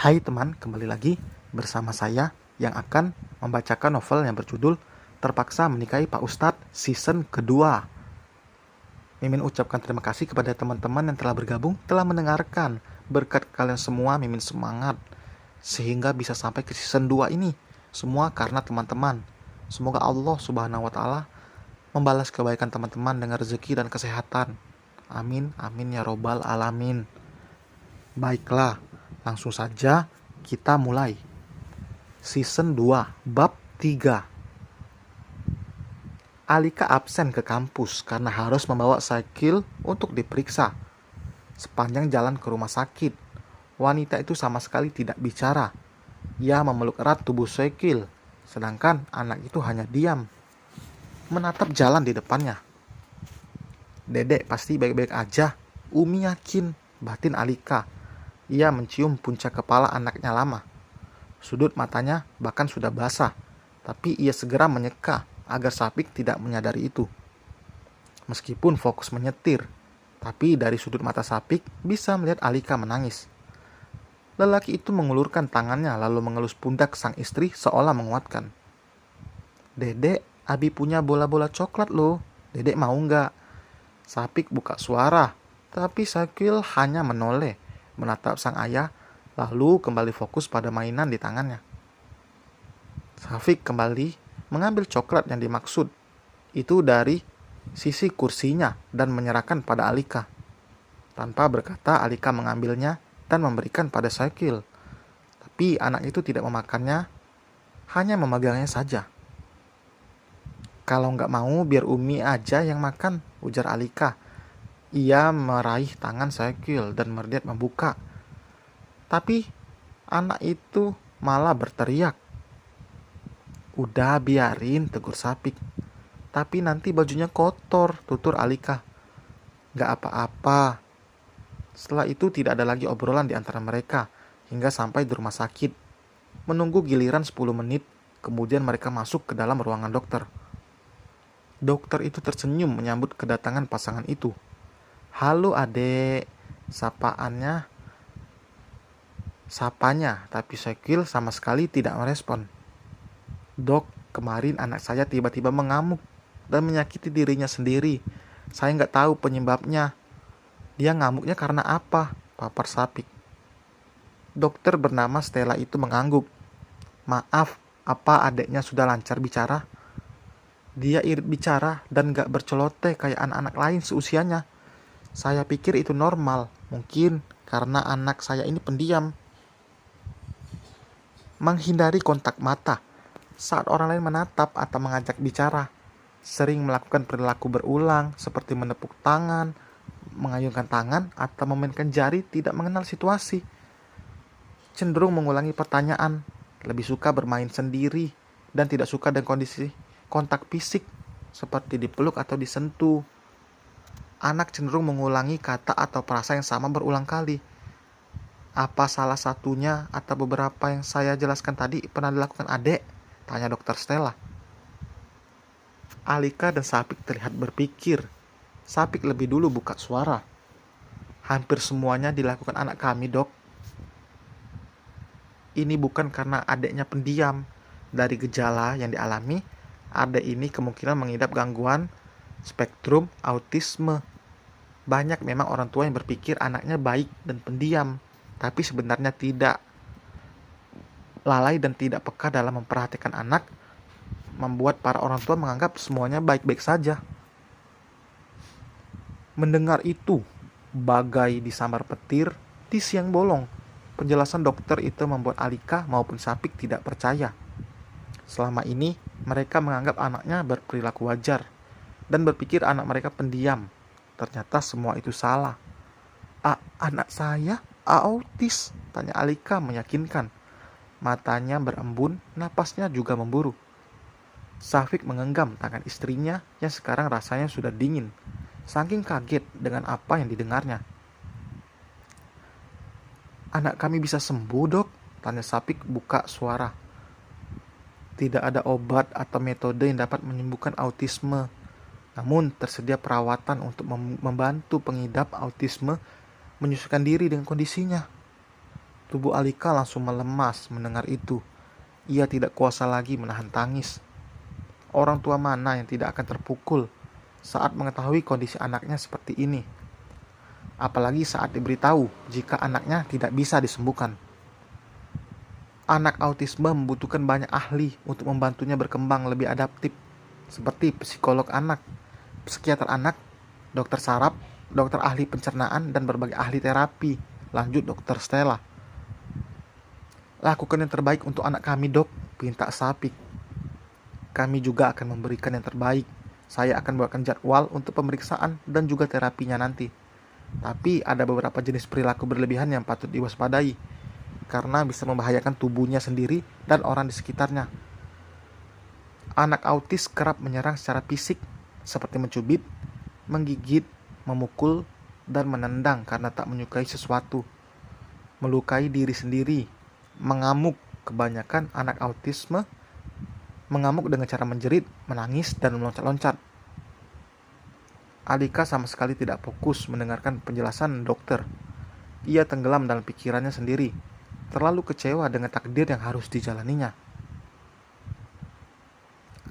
Hai teman, kembali lagi bersama saya yang akan membacakan novel yang berjudul Terpaksa Menikahi Pak Ustadz season kedua. Mimin ucapkan terima kasih kepada teman-teman yang telah bergabung, telah mendengarkan. Berkat kalian semua, Mimin semangat sehingga bisa sampai ke season 2 ini. Semua karena teman-teman. Semoga Allah Subhanahu wa Ta'ala membalas kebaikan teman-teman dengan rezeki dan kesehatan. Amin, amin ya robbal alamin. Baiklah, langsung saja kita mulai. Season 2, bab 3. Alika absen ke kampus karena harus membawa Sakil untuk diperiksa. Sepanjang jalan ke rumah sakit, wanita itu sama sekali tidak bicara. Ia memeluk erat tubuh Sakil, sedangkan anak itu hanya diam, menatap jalan di depannya. Dedek pasti baik-baik aja, Umi yakin, batin Alika. Ia mencium puncak kepala anaknya lama. Sudut matanya bahkan sudah basah, tapi ia segera menyeka agar Sapik tidak menyadari itu. Meskipun fokus menyetir, tapi dari sudut mata Sapik bisa melihat Alika menangis. Lelaki itu mengulurkan tangannya lalu mengelus pundak sang istri seolah menguatkan. Dedek, Abi punya bola-bola coklat loh. Dedek mau nggak? Sapik buka suara, tapi Sakil hanya menoleh, menatap sang ayah, lalu kembali fokus pada mainan di tangannya. Safik kembali mengambil coklat yang dimaksud itu dari sisi kursinya dan menyerahkan pada Alika. Tanpa berkata, Alika mengambilnya dan memberikan pada Sakil. Tapi anak itu tidak memakannya, hanya memegangnya saja. Kalau nggak mau, biar Umi aja yang makan, ujar Alika. Ia meraih tangan Sakil dan berniat membuka. Tapi anak itu malah berteriak. Udah biarin, tegur Sapik. Tapi nanti bajunya kotor, tutur Alika. Gak apa-apa. Setelah itu tidak ada lagi obrolan di antara mereka hingga sampai di rumah sakit. Menunggu giliran 10 menit, kemudian mereka masuk ke dalam ruangan dokter. Dokter itu tersenyum menyambut kedatangan pasangan itu. Halo adek, sapanya, tapi Sakil sama sekali tidak merespon. Dok, kemarin anak saya tiba-tiba mengamuk dan menyakiti dirinya sendiri. Saya nggak tahu penyebabnya. Dia ngamuknya karena apa? Papar Sapik. Dokter bernama Stella itu mengangguk. Maaf, apa adeknya sudah lancar bicara? Dia irit bicara dan gak berceloteh kayak anak-anak lain seusianya. Saya pikir itu normal, mungkin karena anak saya ini pendiam. Menghindari kontak mata saat orang lain menatap atau mengajak bicara. Sering melakukan perilaku berulang seperti menepuk tangan, mengayunkan tangan, atau memainkan jari tidak mengenal situasi. Cenderung mengulangi pertanyaan, lebih suka bermain sendiri, dan tidak suka dengan kondisi kontak fisik seperti dipeluk atau disentuh. Anak cenderung mengulangi kata atau frasa yang sama berulang kali. Apa salah satunya atau beberapa yang saya jelaskan tadi pernah dilakukan adek? Tanya dokter Stella. Alika dan Sapik terlihat berpikir. Sapik lebih dulu buka suara. Hampir semuanya dilakukan anak kami, dok. Ini bukan karena adeknya pendiam. Dari gejala yang dialami, adek ini kemungkinan mengidap gangguan spektrum autisme. Banyak memang orang tua yang berpikir anaknya baik dan pendiam, tapi sebenarnya tidak. Lalai dan tidak peka dalam memperhatikan anak membuat para orang tua menganggap semuanya baik-baik saja. Mendengar itu, bagai disambar petir di siang bolong. Penjelasan dokter itu membuat Alika maupun Sapik tidak percaya. Selama ini, mereka menganggap anaknya berperilaku wajar dan berpikir anak mereka pendiam. Ternyata semua itu salah. Anak saya autis, tanya Alika meyakinkan. Matanya berembun, napasnya juga memburu. Safik menggenggam tangan istrinya yang sekarang rasanya sudah dingin, saking kaget dengan apa yang didengarnya. Anak kami bisa sembuh, dok? Tanya Safik buka suara. Tidak ada obat atau metode yang dapat menyembuhkan autisme. Namun tersedia perawatan untuk membantu pengidap autisme menyesuaikan diri dengan kondisinya. Tubuh Alika langsung melemas mendengar itu. Ia tidak kuasa lagi menahan tangis. Orang tua mana yang tidak akan terpukul saat mengetahui kondisi anaknya seperti ini? Apalagi saat diberitahu jika anaknya tidak bisa disembuhkan. Anak autisme membutuhkan banyak ahli untuk membantunya berkembang lebih adaptif, seperti psikolog anak, psikiater anak, dokter saraf, dokter ahli pencernaan, dan berbagai ahli terapi. Lanjut Dokter Stella. Lakukan yang terbaik untuk anak kami, dok, pinta Sapik. Kami juga akan memberikan yang terbaik. Saya akan buatkan jadwal untuk pemeriksaan dan juga terapinya nanti. Tapi ada beberapa jenis perilaku berlebihan yang patut diwaspadai, karena bisa membahayakan tubuhnya sendiri dan orang di sekitarnya. Anak autis kerap menyerang secara fisik, seperti mencubit, menggigit, memukul, dan menendang karena tak menyukai sesuatu. Melukai diri sendiri, mengamuk. Kebanyakan anak autisme mengamuk dengan cara menjerit, menangis, dan meloncat-loncat. Alika sama sekali tidak fokus mendengarkan penjelasan dokter. Ia tenggelam dalam pikirannya sendiri, terlalu kecewa dengan takdir yang harus dijalaninya.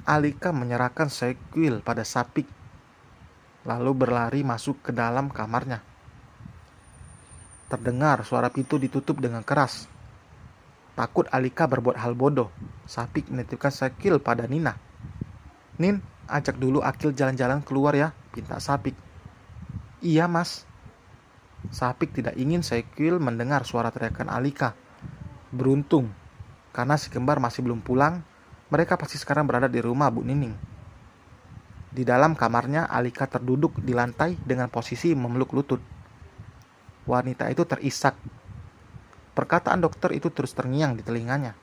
Alika menyerahkan sequel pada Sapik, lalu berlari masuk ke dalam kamarnya. Terdengar suara pintu ditutup dengan keras. Takut Alika berbuat hal bodoh, Sapik menitipkan sequel pada Nina. "Nin, ajak dulu Akil jalan-jalan keluar ya," pinta Sapik. "Iya, Mas." Sapik tidak ingin sequel mendengar suara teriakan Alika. Beruntung, karena si kembar masih belum pulang, mereka pasti sekarang berada di rumah Bu Nining. Di dalam kamarnya, Alika terduduk di lantai dengan posisi memeluk lutut. Wanita itu terisak. Perkataan dokter itu terus terngiang di telinganya.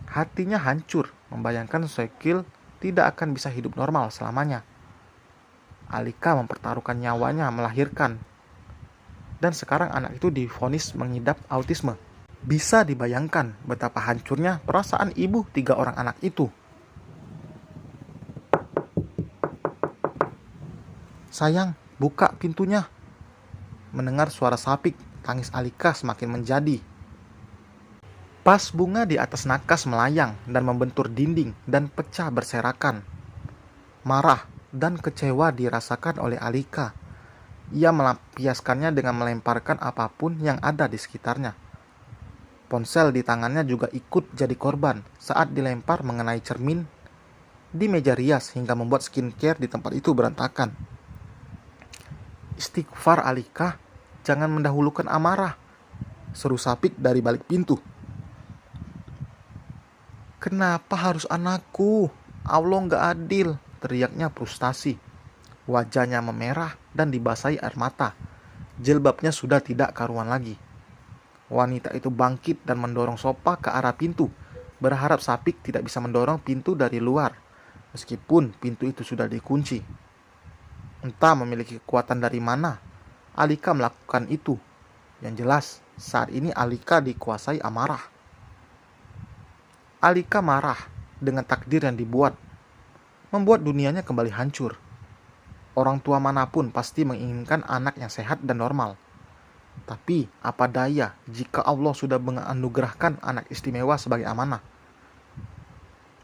Hatinya hancur membayangkan Sekil tidak akan bisa hidup normal selamanya. Alika mempertaruhkan nyawanya melahirkan. Dan sekarang anak itu divonis mengidap autisme. Bisa dibayangkan betapa hancurnya perasaan ibu 3 orang anak itu. "Sayang, buka pintunya." Mendengar suara Sapik, tangis Alika semakin menjadi. Pas bunga di atas nakas melayang dan membentur dinding dan pecah berserakan. Marah dan kecewa dirasakan oleh Alika. Ia melampiaskannya dengan melemparkan apapun yang ada di sekitarnya. Ponsel di tangannya juga ikut jadi korban saat dilempar mengenai cermin di meja rias hingga membuat skincare di tempat itu berantakan. "Istighfar Alika, jangan mendahulukan amarah," seru Sapik dari balik pintu. "Kenapa harus anakku? Allah gak adil," teriaknya frustasi. Wajahnya memerah dan dibasahi air mata. Jilbabnya sudah tidak karuan lagi. Wanita itu bangkit dan mendorong sofa ke arah pintu, berharap Sapik tidak bisa mendorong pintu dari luar, meskipun pintu itu sudah dikunci. Entah memiliki kekuatan dari mana, Alika melakukan itu. Yang jelas, saat ini Alika dikuasai amarah. Alika marah dengan takdir yang dibuat, membuat dunianya kembali hancur. Orang tua manapun pasti menginginkan anak yang sehat dan normal. Tapi apa daya jika Allah sudah menganugerahkan anak istimewa sebagai amanah.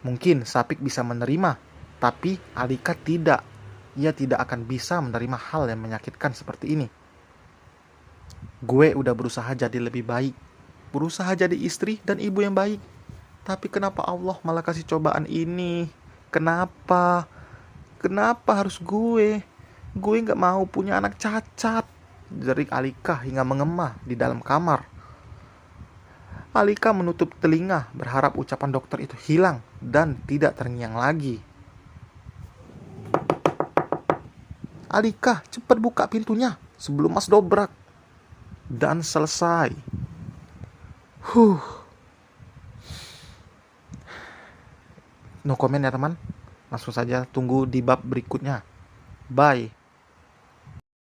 Mungkin Sapik bisa menerima, tapi Alika tidak. Ia tidak akan bisa menerima hal yang menyakitkan seperti ini. "Gue udah berusaha jadi lebih baik, berusaha jadi istri dan ibu yang baik. Tapi kenapa Allah malah kasih cobaan ini? Kenapa? Kenapa harus gue? Gue gak mau punya anak cacat," jerit Alika hingga mengemah di dalam kamar. Alika menutup telinga berharap ucapan dokter itu hilang dan tidak terngiang lagi. "Alika, cepat buka pintunya sebelum Mas dobrak." Dan selesai. No comment ya teman. Langsung saja tunggu di bab berikutnya. Bye.